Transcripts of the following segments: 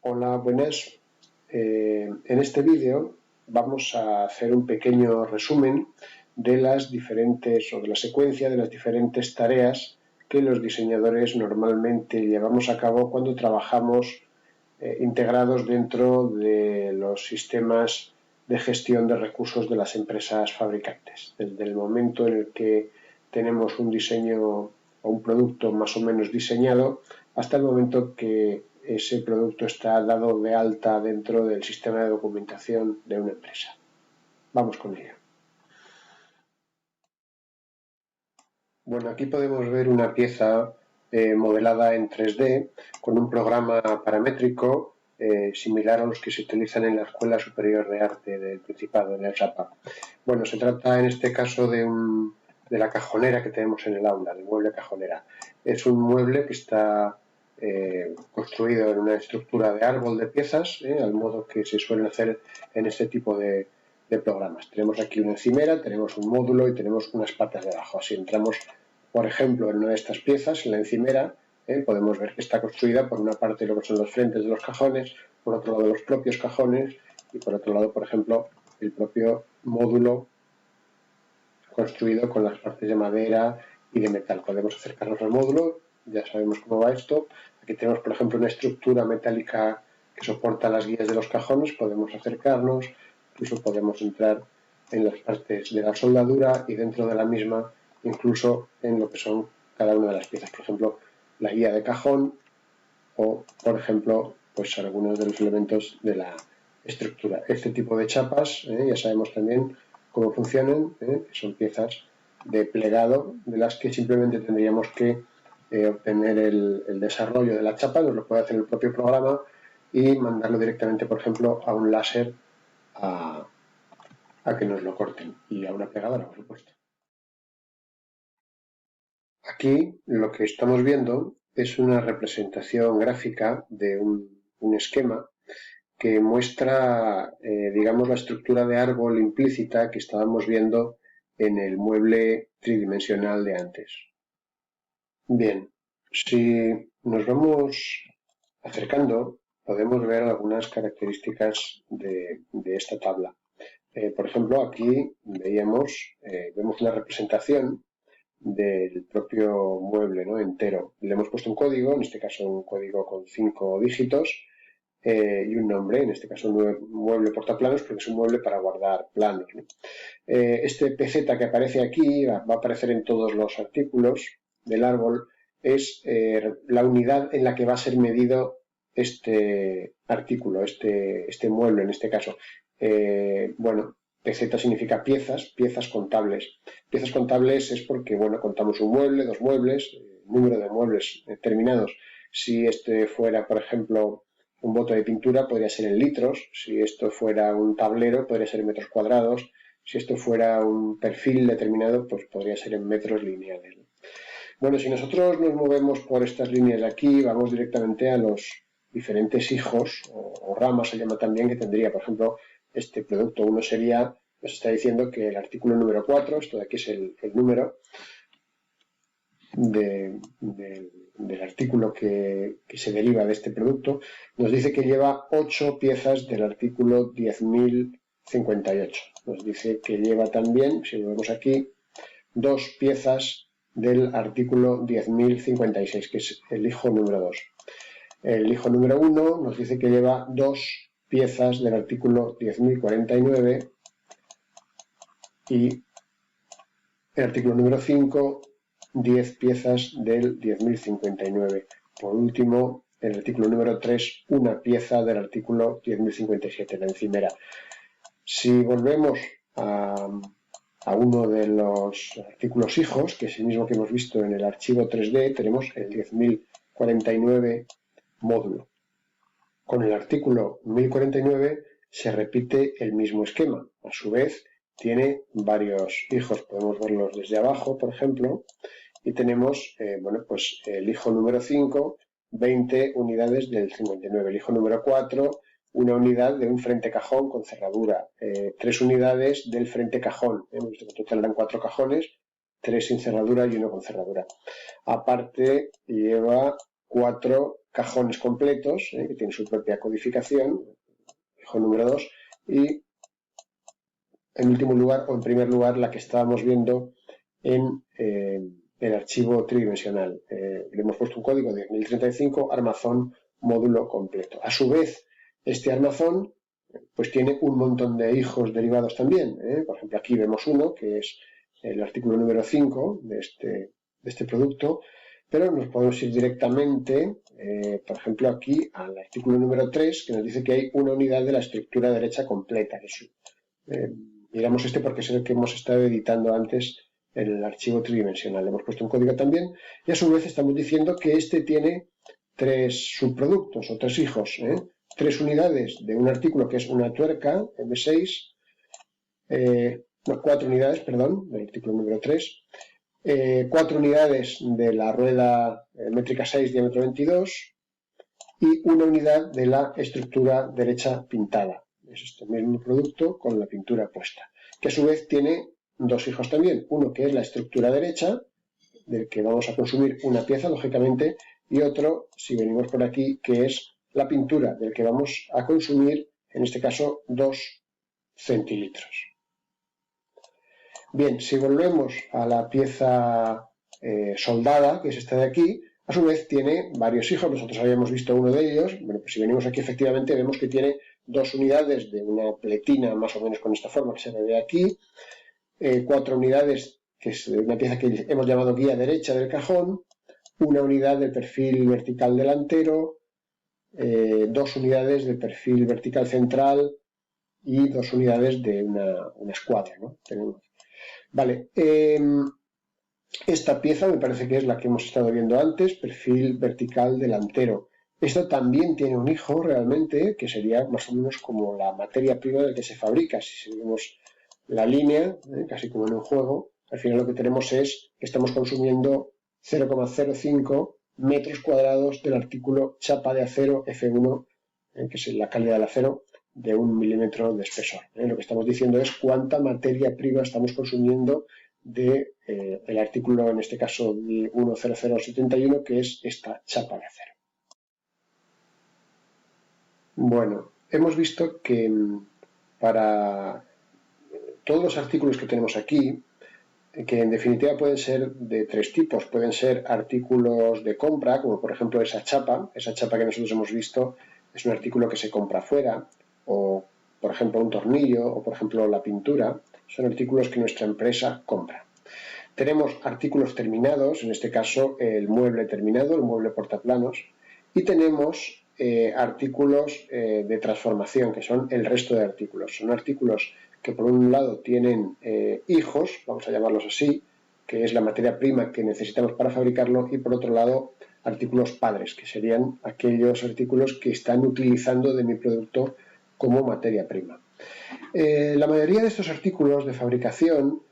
Hola, buenas. En este vídeo vamos a hacer un pequeño resumen de las diferentes o de la secuencia de las diferentes tareas que los diseñadores normalmente llevamos a cabo cuando trabajamos integrados dentro de los sistemas de gestión de recursos de las empresas fabricantes. Desde el momento en el que tenemos un diseño o un producto más o menos diseñado hasta el momento que ese producto está dado de alta dentro del sistema de documentación de una empresa. Vamos con ello. Bueno, aquí podemos ver una pieza modelada en 3D con un programa paramétrico similar a los que se utilizan en la Escuela Superior de Arte del Principado, en el SAPA. Bueno, se trata en este caso de la cajonera que tenemos en el aula, del mueble cajonera. Es un mueble que está construido en una estructura de árbol de piezas, al modo que se suele hacer en este tipo de programas. Tenemos aquí una encimera, tenemos un módulo y tenemos unas patas debajo. Si entramos, por ejemplo, en una de estas piezas, en la encimera, podemos ver que está construida por una parte lo que son los frentes de los cajones, por otro lado los propios cajones y por otro lado, por ejemplo, el propio módulo construido con las partes de madera y de metal. Podemos acercarnos al módulo, ya sabemos cómo va esto. Aquí tenemos, por ejemplo, una estructura metálica que soporta las guías de los cajones, podemos acercarnos, incluso podemos entrar en las partes de la soldadura y dentro de la misma, incluso en lo que son cada una de las piezas, por ejemplo, la guía de cajón o, por ejemplo, pues algunos de los elementos de la estructura. Este tipo de chapas, ya sabemos también cómo funcionan, que son piezas de plegado de las que simplemente tendríamos que obtener el desarrollo de la chapa, nos lo puede hacer el propio programa y mandarlo directamente, por ejemplo, a un láser a que nos lo corten y a una plegadora, por supuesto. Aquí lo que estamos viendo es una representación gráfica de un esquema que muestra, digamos, la estructura de árbol implícita que estábamos viendo en el mueble tridimensional de antes. Bien, si nos vamos acercando, podemos ver algunas características de esta tabla. Por ejemplo, aquí vemos una representación del propio mueble, ¿no?, entero. Le hemos puesto un código, en este caso un código con 5 dígitos, y un nombre, en este caso un mueble portaplanos, porque es un mueble para guardar planos, ¿no? Este PZ que aparece aquí, va a aparecer en todos los artículos del árbol, es la unidad en la que va a ser medido este artículo, este mueble en este caso. Bueno, PZ significa piezas contables. Piezas contables es porque, bueno, contamos un mueble, dos muebles, número de muebles determinados. Si este fuera, por ejemplo, un bote de pintura, podría ser en litros. Si esto fuera un tablero, podría ser en metros cuadrados. Si esto fuera un perfil determinado, pues podría ser en metros lineales. Bueno, si nosotros nos movemos por estas líneas de aquí, vamos directamente a los diferentes hijos o ramas, se llama también, que tendría, por ejemplo, este producto. Uno sería, nos está diciendo que el artículo número 4, esto de aquí es el número del artículo que se deriva de este producto, nos dice que lleva 8 piezas del artículo 10.058. Nos dice que lleva también, si lo vemos aquí, 2 piezas del artículo 10.056, que es el hijo número 2. El hijo número 1 nos dice que lleva 2 piezas del artículo 10.049 y el artículo número 5, 10 piezas del 10.059. Por último, el artículo número 3, una pieza del artículo 10.057, la encimera. Si volvemos a uno de los artículos hijos, que es el mismo que hemos visto en el archivo 3D, tenemos el 10.049 módulo. Con el artículo 1049 se repite el mismo esquema. A su vez, tiene varios hijos. Podemos verlos desde abajo, por ejemplo, y tenemos, bueno, pues el hijo número 5, 20 unidades del 59. El hijo número 4, una unidad de un frente cajón con cerradura, 3 unidades del frente cajón, hemos visto que en total eran 4 cajones, 3 sin cerradura y 1 con cerradura. Aparte lleva 4 cajones completos, que tienen su propia codificación, cajón número 2, y en último lugar, o en primer lugar, la que estábamos viendo en el archivo tridimensional. Le hemos puesto un código de 1035 armazón módulo completo. A su vez, este armazón pues tiene un montón de hijos derivados también. Por ejemplo, aquí vemos uno, que es el artículo número 5 de este producto, pero nos podemos ir directamente, por ejemplo, aquí al artículo número 3, que nos dice que hay una unidad de la estructura derecha completa. Miramos este porque es el que hemos estado editando antes en el archivo tridimensional. Le hemos puesto un código también y a su vez estamos diciendo que este tiene 3 subproductos o 3 hijos. 3 unidades de un artículo que es una tuerca M6, 4 unidades, perdón, del artículo número 3, 4 unidades de la rueda métrica 6 diámetro 22 y una unidad de la estructura derecha pintada. Es este mismo producto con la pintura puesta, que a su vez tiene 2 hijos también, uno que es la estructura derecha, del que vamos a consumir una pieza, lógicamente, y otro, si venimos por aquí, que es la pintura, del que vamos a consumir, en este caso, 2 centilitros. Bien, si volvemos a la pieza soldada, que es esta de aquí, a su vez tiene varios hijos, nosotros habíamos visto uno de ellos, bueno, pues si venimos aquí efectivamente vemos que tiene 2 unidades de una pletina más o menos con esta forma que se ve aquí, 4 unidades, que es una pieza que hemos llamado guía derecha del cajón, una unidad de perfil vertical delantero, 2 unidades de perfil vertical central y 2 unidades de una escuadra, ¿no? Vale, esta pieza me parece que es la que hemos estado viendo antes, perfil vertical delantero. Esto también tiene un hijo realmente, que sería más o menos como la materia prima del que se fabrica. Si seguimos la línea, casi como en un juego, al final lo que tenemos es que estamos consumiendo 0,05 metros cuadrados del artículo chapa de acero F1, que es la calidad del acero, de 1 milímetro de espesor. Lo que estamos diciendo es cuánta materia prima estamos consumiendo del artículo, en este caso 10071, que es esta chapa de acero. Bueno, hemos visto que para todos los artículos que tenemos aquí, que en definitiva pueden ser de 3 tipos, pueden ser artículos de compra, como por ejemplo esa chapa que nosotros hemos visto es un artículo que se compra fuera, o por ejemplo un tornillo, o por ejemplo la pintura, son artículos que nuestra empresa compra. Tenemos artículos terminados, en este caso el mueble terminado, el mueble portaplanos, y tenemos artículos de transformación, que son el resto de artículos. Son artículos que por un lado tienen hijos, vamos a llamarlos así, que es la materia prima que necesitamos para fabricarlo, y por otro lado artículos padres, que serían aquellos artículos que están utilizando de mi producto como materia prima. La mayoría de estos artículos de fabricación,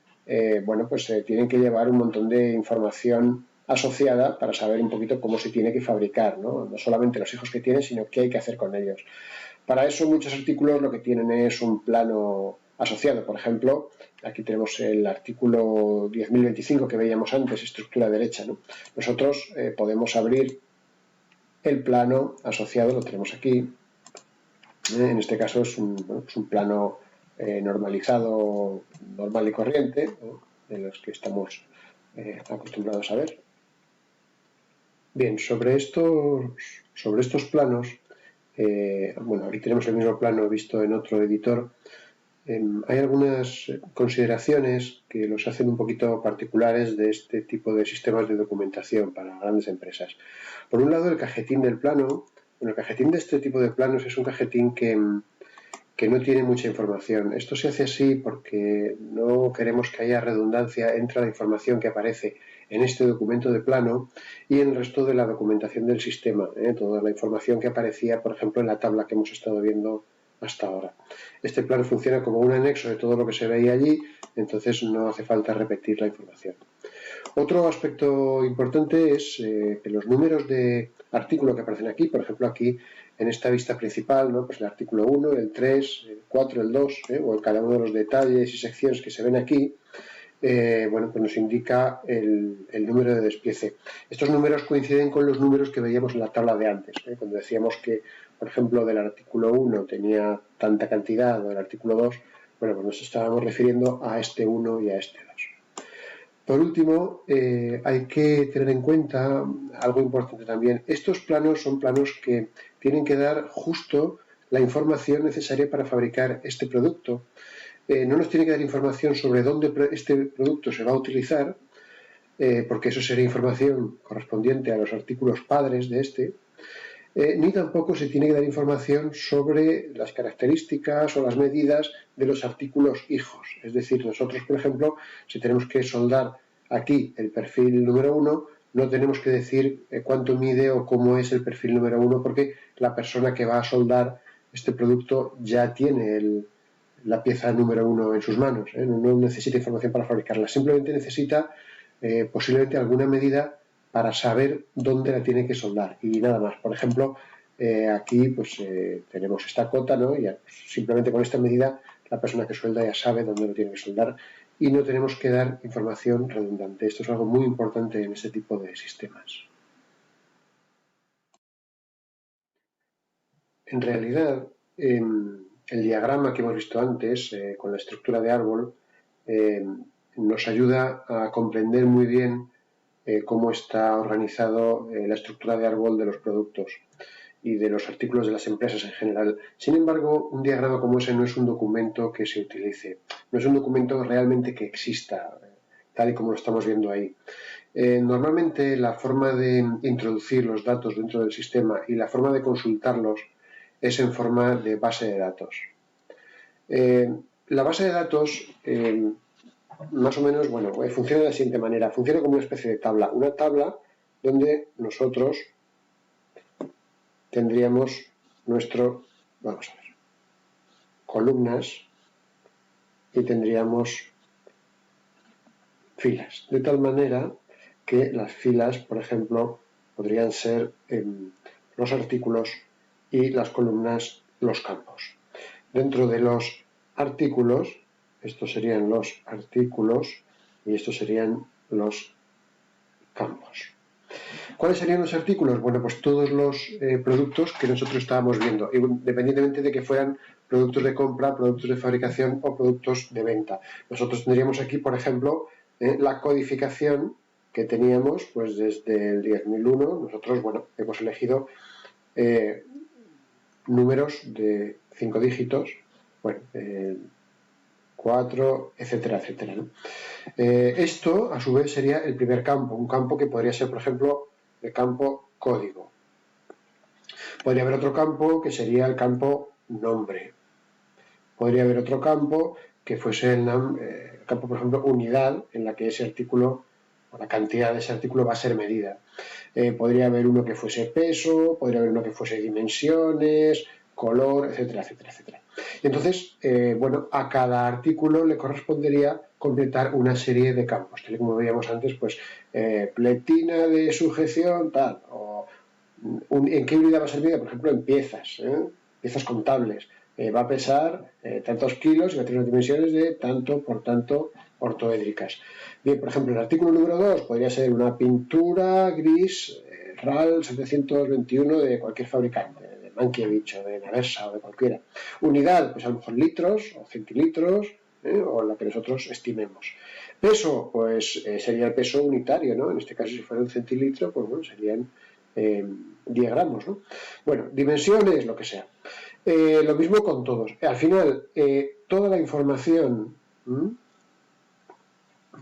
bueno, pues tienen que llevar un montón de información asociada para saber un poquito cómo se tiene que fabricar, ¿no? No solamente los hijos que tienen, sino qué hay que hacer con ellos. Para eso muchos artículos lo que tienen es un plano asociado. Por ejemplo, aquí tenemos el artículo 10.025 que veíamos antes, estructura derecha, ¿no? Nosotros podemos abrir el plano asociado, lo tenemos aquí. En este caso es un plano normalizado, normal y corriente, de los que estamos acostumbrados a ver. Bien, sobre estos planos, bueno, aquí tenemos el mismo plano visto en otro editor. Hay algunas consideraciones que los hacen un poquito particulares de este tipo de sistemas de documentación para grandes empresas. Por un lado, el cajetín del plano. Bueno, el cajetín de este tipo de planos es un cajetín que no tiene mucha información. Esto se hace así porque no queremos que haya redundancia entre la información que aparece en este documento de plano y en el resto de la documentación del sistema, toda la información que aparecía, por ejemplo, en la tabla que hemos estado viendo hasta ahora. Este plano funciona como un anexo de todo lo que se veía allí, entonces no hace falta repetir la información. Otro aspecto importante es que los números de artículo que aparecen aquí, por ejemplo aquí en esta vista principal, ¿no? Pues el artículo 1, el 3, el 4, el 2, o cada uno de los detalles y secciones que se ven aquí, bueno, pues nos indica el número de despiece. Estos números coinciden con los números que veíamos en la tabla de antes, cuando decíamos que, por ejemplo, del artículo 1 tenía tanta cantidad, o del artículo 2, bueno, pues nos estábamos refiriendo a este 1 y a este 2. Por último, hay que tener en cuenta algo importante también. Estos planos son planos que tienen que dar justo la información necesaria para fabricar este producto. No nos tiene que dar información sobre dónde este producto se va a utilizar, porque eso sería información correspondiente a los artículos padres de este, ni tampoco se tiene que dar información sobre las características o las medidas de los artículos hijos. Es decir, nosotros, por ejemplo, si tenemos que soldar aquí el perfil número 1, no tenemos que decir cuánto mide o cómo es el perfil número 1, porque la persona que va a soldar este producto ya tiene la pieza número 1 en sus manos, no necesita información para fabricarla, simplemente necesita posiblemente alguna medida para saber dónde la tiene que soldar y nada más. Por ejemplo, aquí pues tenemos esta cota, ¿no? Y simplemente con esta medida la persona que suelda ya sabe dónde lo tiene que soldar y no tenemos que dar información redundante. Esto es algo muy importante en este tipo de sistemas. En realidad, el diagrama que hemos visto antes, con la estructura de árbol, nos ayuda a comprender muy bien cómo está organizado la estructura de árbol de los productos y de los artículos de las empresas en general. Sin embargo, un diagrama como ese no es un documento que se utilice, no es un documento realmente que exista, tal y como lo estamos viendo ahí. Normalmente la forma de introducir los datos dentro del sistema y la forma de consultarlos es en forma de base de datos. La base de datos más o menos, bueno, funciona de la siguiente manera. Funciona como una especie de tabla. Una tabla donde nosotros tendríamos vamos a ver, columnas y tendríamos filas. De tal manera que las filas, por ejemplo, podrían ser los artículos y las columnas los campos. Dentro de los artículos, estos serían los artículos y estos serían los campos. ¿Cuáles serían los artículos? Bueno, pues todos los productos que nosotros estábamos viendo, independientemente de que fueran productos de compra, productos de fabricación o productos de venta. Nosotros tendríamos aquí, por ejemplo, la codificación que teníamos pues desde el 10.001. Nosotros, bueno, hemos elegido números de 5 dígitos, bueno, 4, etcétera, etcétera, ¿no? Esto, a su vez, sería el primer campo, un campo que podría ser, por ejemplo, el campo código. Podría haber otro campo que sería el campo nombre. Podría haber otro campo que fuese el campo, por ejemplo, unidad, en la que ese artículo, o la cantidad de ese artículo va a ser medida. Podría haber uno que fuese peso, podría haber uno que fuese dimensiones, color, etcétera, etcétera, etcétera. Entonces, bueno, a cada artículo le correspondería completar una serie de campos, tal y como veíamos antes, pues pletina de sujeción, tal, o ¿en qué unidad va a ser medida? Por ejemplo, en piezas, piezas contables. Va a pesar tantos kilos y va a tener unas dimensiones de tanto por tanto ortoédricas. Bien, por ejemplo, el artículo número 2 podría ser una pintura gris RAL 721 de cualquier fabricante, de Mankiewicz o de Naversa o de cualquiera. Unidad, pues a lo mejor litros o centilitros, o la que nosotros estimemos. Peso, pues sería el peso unitario, ¿no? En este caso, si fuera un centilitro, pues bueno, serían 10 gramos, ¿no? Bueno, dimensiones, lo que sea. Lo mismo con todos. Al final, toda la información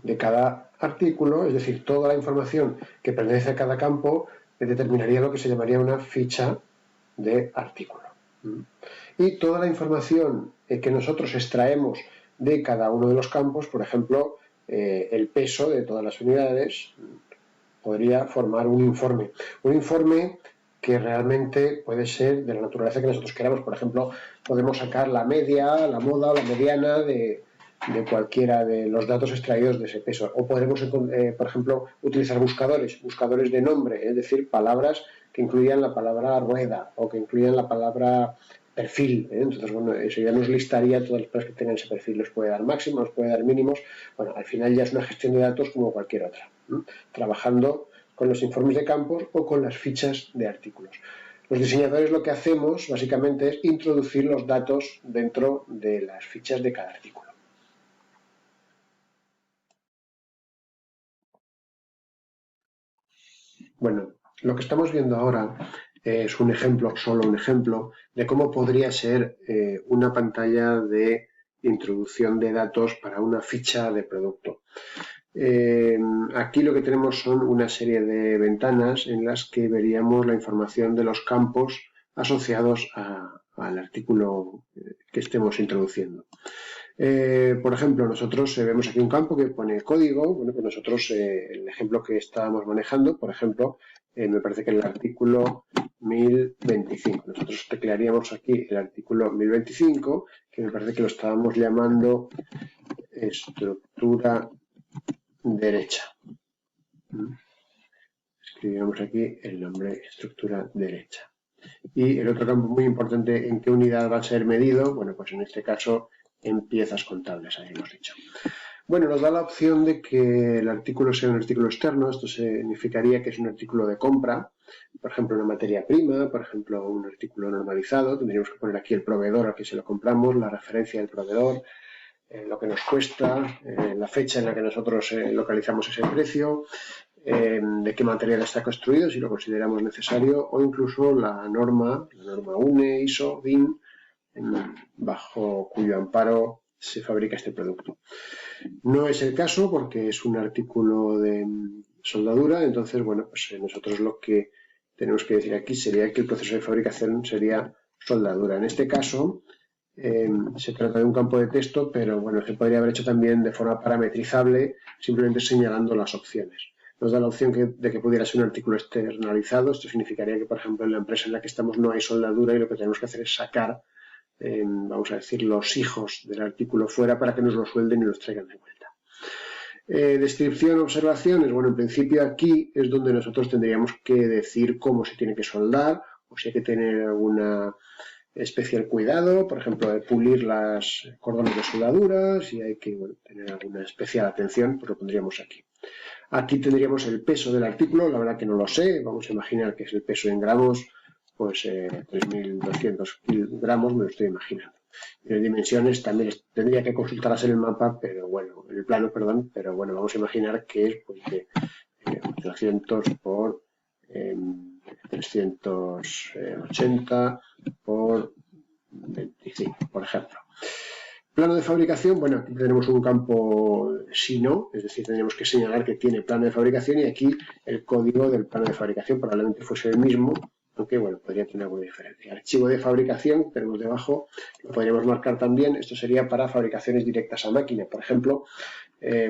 de cada artículo, es decir, toda la información que pertenece a cada campo, determinaría lo que se llamaría una ficha de artículo. Y toda la información que nosotros extraemos de cada uno de los campos, por ejemplo, el peso de todas las unidades, podría formar un informe. Un informe que realmente puede ser de la naturaleza que nosotros queramos. Por ejemplo, podemos sacar la media, la moda o la mediana de de cualquiera de los datos extraídos de ese peso. O podremos, por ejemplo, utilizar buscadores de nombre, es decir, palabras que incluyan la palabra rueda o que incluyan la palabra perfil. Entonces, bueno, eso ya nos listaría todas las palabras que tengan ese perfil. Los puede dar máximos, los puede dar mínimos. Bueno, al final ya es una gestión de datos como cualquier otra, trabajando con los informes de campos o con las fichas de artículos. Los diseñadores lo que hacemos básicamente es introducir los datos dentro de las fichas de cada artículo. Bueno, lo que estamos viendo ahora es un ejemplo, solo un ejemplo, de cómo podría ser una pantalla de introducción de datos para una ficha de producto. Aquí lo que tenemos son una serie de ventanas en las que veríamos la información de los campos asociados al artículo que estemos introduciendo. Por ejemplo, nosotros vemos aquí un campo que pone código. Bueno, pues nosotros, el ejemplo que estábamos manejando, por ejemplo, me parece que el artículo 1025. Nosotros teclearíamos aquí el artículo 1025, que me parece que lo estábamos llamando estructura derecha. Escribimos aquí el nombre estructura derecha. Y el otro campo muy importante, ¿en qué unidad va a ser medido? Bueno, pues en este caso en piezas contables, ahí hemos dicho. Bueno, nos da la opción de que el artículo sea un artículo externo. Esto significaría que es un artículo de compra, por ejemplo, una materia prima, por ejemplo, un artículo normalizado. Tendríamos que poner aquí el proveedor al que se lo compramos, la referencia del proveedor, lo que nos cuesta, la fecha en la que nosotros localizamos ese precio, de qué material está construido, si lo consideramos necesario, o incluso la norma UNE, ISO, DIN, bajo cuyo amparo se fabrica este producto. No es el caso porque es un artículo de soldadura. Entonces, bueno, pues nosotros lo que tenemos que decir aquí sería que el proceso de fabricación sería soldadura. En este caso, se trata de un campo de texto, pero bueno, se podría haber hecho también de forma parametrizable, simplemente señalando las opciones. Nos da la opción de que pudiera ser un artículo externalizado. Esto significaría que, por ejemplo, en la empresa en la que estamos no hay soldadura y lo que tenemos que hacer es sacar, vamos a decir, los hijos del artículo fuera para que nos lo suelden y los traigan de vuelta. Descripción, observaciones. Bueno, en principio aquí es donde nosotros tendríamos que decir cómo se tiene que soldar o si hay que tener alguna especial cuidado, por ejemplo, de pulir las cordones de soldadura, si hay que tener alguna especial atención, pues lo pondríamos aquí. Aquí tendríamos el peso del artículo, la verdad que no lo sé, vamos a imaginar que es el peso en gramos, pues 3.200 gramos, me lo estoy imaginando. Y las dimensiones también tendría que consultarlas en el mapa, pero bueno, en el plano, perdón, pero bueno, vamos a imaginar que es pues, de 300 por 380 por 25, por ejemplo. Plano de fabricación, bueno, aquí tenemos un campo si no, es decir, tendríamos que señalar que tiene plano de fabricación y aquí el código del plano de fabricación probablemente fuese el mismo, aunque bueno, podría tener alguna diferencia. Archivo de fabricación, tenemos debajo, lo podríamos marcar también. Esto sería para fabricaciones directas a máquina, por ejemplo,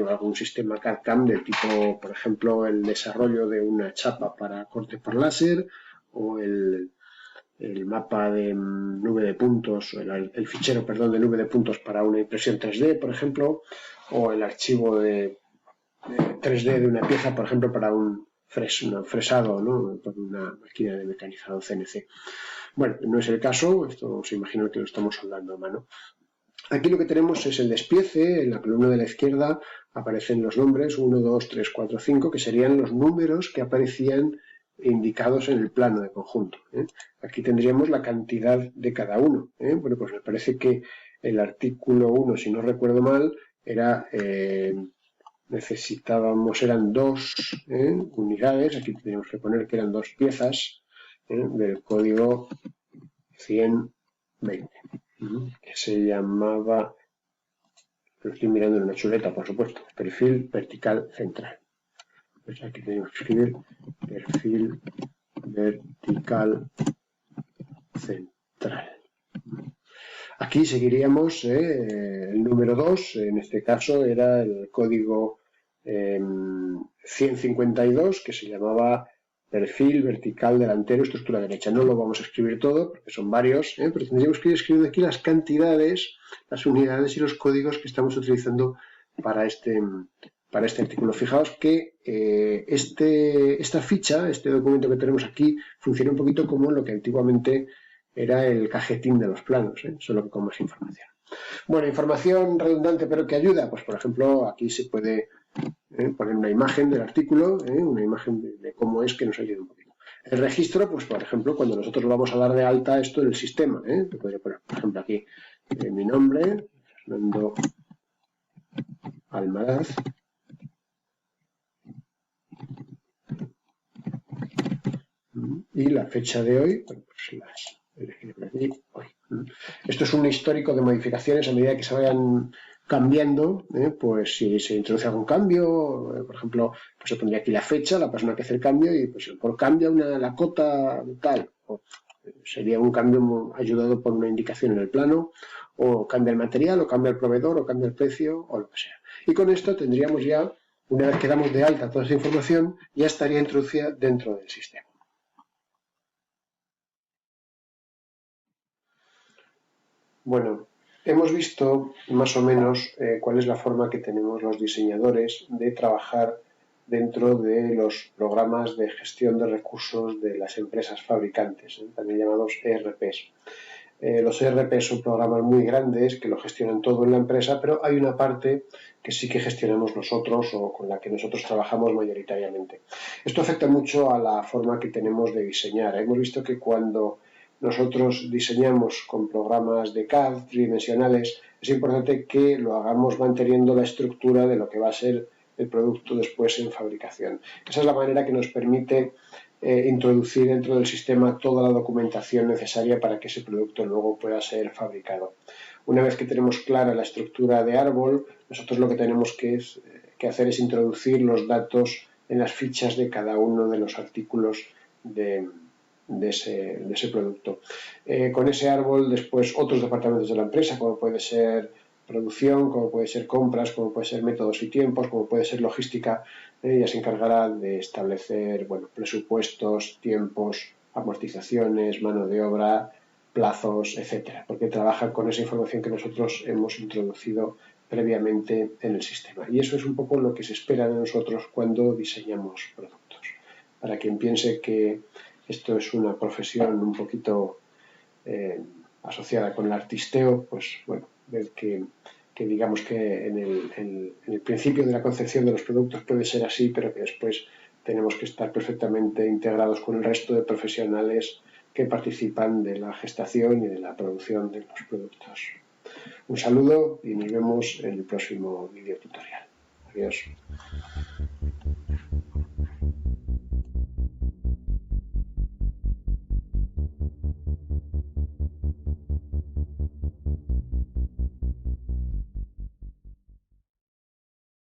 algún sistema CAD-CAM del tipo, por ejemplo, el desarrollo de una chapa para corte por láser o el mapa de nube de puntos, el fichero, perdón, de nube de puntos para una impresión 3D, por ejemplo, o el archivo de 3D de una pieza, por ejemplo, para un fresado, ¿no? Por una máquina de mecanizado CNC. Bueno, no es el caso, esto se imagina que lo estamos soldando a mano. Aquí lo que tenemos es el despiece. En la columna de la izquierda aparecen los nombres 1, 2, 3, 4, 5, que serían los números que aparecían indicados en el plano de conjunto. Aquí tendríamos la cantidad de cada uno. Bueno, pues me parece que el artículo 1, si no recuerdo mal, era eran 2 unidades. Aquí tenemos que poner que eran 2 piezas del código 120, que se llamaba, lo estoy mirando en una chuleta, por supuesto, perfil vertical central. Pues aquí tenemos que escribir perfil vertical central. Aquí seguiríamos el número 2, en este caso era el código 152, que se llamaba perfil, vertical, delantero, estructura derecha. No lo vamos a escribir todo, porque son varios, pero tendríamos que ir escribiendo aquí las cantidades, las unidades y los códigos que estamos utilizando para este artículo. Fijaos que esta ficha, este documento que tenemos aquí, funciona un poquito como lo que antiguamente era el cajetín de los planos, solo que con más información. Bueno, información redundante pero que ayuda, pues por ejemplo aquí se puede poner una imagen del artículo, una imagen de cómo es, que nos ayuda un poquito. El registro, pues por ejemplo, cuando nosotros vamos a dar de alta esto en el sistema, que podría poner, por ejemplo, aquí mi nombre, Fernando Almaraz, y la fecha de hoy, bueno, pues las elegiré por aquí, hoy. Esto es un histórico de modificaciones a medida que se vayan cambiando, pues si se introduce algún cambio, por ejemplo, pues se pondría aquí la fecha, la persona que hace el cambio, y pues por cambia la cota tal, o sería un cambio ayudado por una indicación en el plano, o cambia el material, o cambia el proveedor, o cambia el precio, o lo que sea. Y con esto tendríamos ya, una vez que damos de alta toda esa información, ya estaría introducida dentro del sistema. Bueno, hemos visto más o menos cuál es la forma que tenemos los diseñadores de trabajar dentro de los programas de gestión de recursos de las empresas fabricantes, también llamados ERPs. Los ERPs son programas muy grandes que lo gestionan todo en la empresa, pero hay una parte que sí que gestionamos nosotros o con la que nosotros trabajamos mayoritariamente. Esto afecta mucho a la forma que tenemos de diseñar. Hemos visto que cuando nosotros diseñamos con programas de CAD tridimensionales, es importante que lo hagamos manteniendo la estructura de lo que va a ser el producto después en fabricación. Esa es la manera que nos permite introducir dentro del sistema toda la documentación necesaria para que ese producto luego pueda ser fabricado. Una vez que tenemos clara la estructura de árbol, nosotros lo que tenemos que hacer es introducir los datos en las fichas de cada uno de los artículos de ese producto. Con ese árbol después otros departamentos de la empresa, como puede ser producción, como puede ser compras, como puede ser métodos y tiempos, como puede ser logística, ella se encargará de establecer presupuestos, tiempos, amortizaciones, mano de obra, plazos, etcétera, porque trabaja con esa información que nosotros hemos introducido previamente en el sistema. Y eso es un poco lo que se espera de nosotros cuando diseñamos productos. Para quien piense que esto es una profesión un poquito asociada con el artisteo, pues bueno, ver que digamos que en el principio de la concepción de los productos puede ser así, pero que después tenemos que estar perfectamente integrados con el resto de profesionales que participan de la gestación y de la producción de los productos. Un saludo y nos vemos en el próximo video tutorial. Adiós.